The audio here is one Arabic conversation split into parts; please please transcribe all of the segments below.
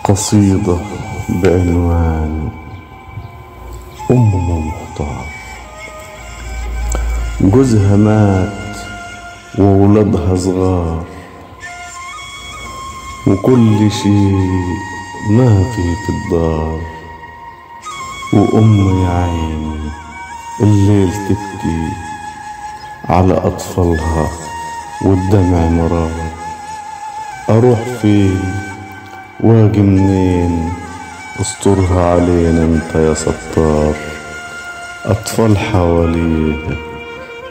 قصيدة بعنوان مختار. جوزها مات وولادها صغار، وكل شيء ما في الدار، يا عيني الليل تبكي على أطفالها والدمع مرار. أروح فين واجي منين، استرها علينا انت يا ستار. أطفال حواليها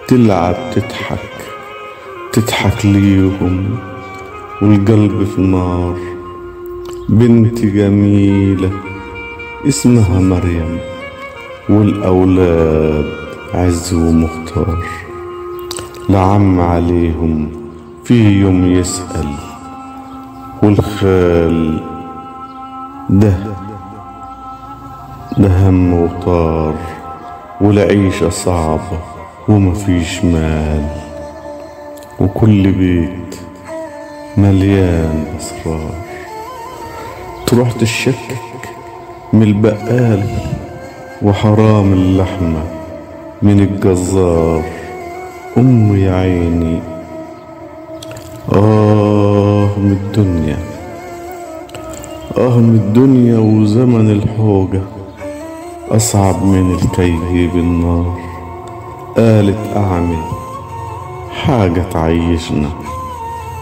تلعب تضحك ليهم والقلب في نار. بنت جميلة اسمها مريم، والأولاد عز ومختار. لعم عليهم في يوم يسأل، والخال ده هم وطار. والعيشة صعبة ومفيش مال، وكل بيت مليان أسرار. تروح تشكك من البقال وحرام اللحمة من الجزار. يا عيني من الدنيا، من الدنيا وزمن الحوجة أصعب من الكي بالنار. قالت أعمل حاجة تعيشنا،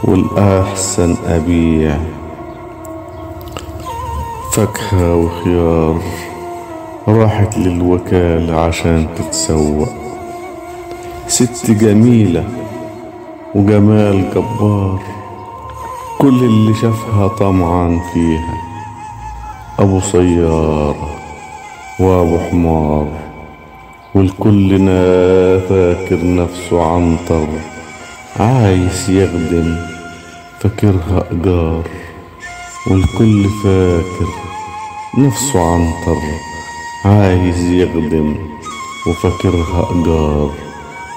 والأحسن أبيع فاكهة وخيار. راحت للوكالة عشان تتسوق، ست جميلة وجمال جبار. كل اللي شافها طمعان فيها، أبو سيارة وأبو حمار. والكل فاكر نفسه عنتر، عايز يخدم فاكرها إيجار. والكل فاكر نفسه عنتر، عايز يخدم وفاكرها إيجار.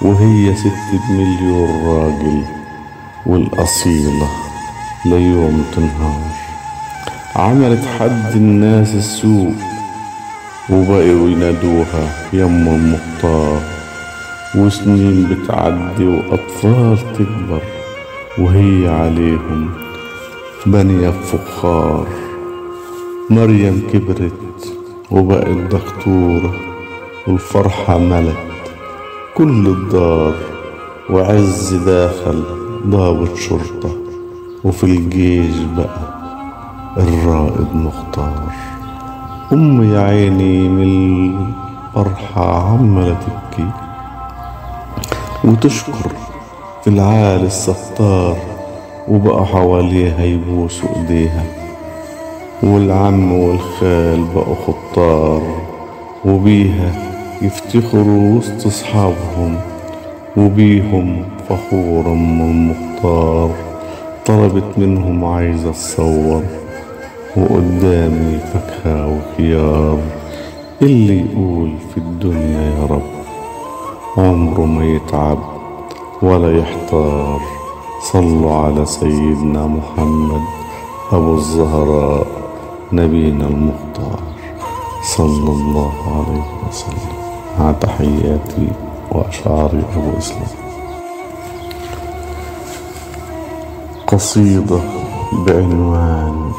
وهي 6 مليون راجل، والأصيلة ليوم تنهار. عملت حد الناس السوق، وبقوا ينادوها يم المختار. وسنين بتعدي وأطفال تكبر، وهي عليهم بنية فخار. مريم كبرت وبقت دكتورة، والفرحة ملت كل الدار. وعز داخل ضابط شرطة، وفي الجيش بقى الرائد مختار. يا عيني من الفرحة عمالة تبكي وتشكر في العالي الستار. وبقى حواليها يبوسوا ايديها، والعم والخال بقوا خطار. وبيها يفتخروا وسط اصحابهم، وبيهم فخور المختار. طلبت منهم عايزة تصور، وقدامي فاكهة وخيار. اللي يقول في الدنيا يا رب عمره ما يتعب ولا يحتار. صلوا على سيدنا محمد أبو الزهراء نبينا المختار، صلى الله عليه وسلم. مع تحياتي وأشعاري أبو إسلام. قصيدة بعنوان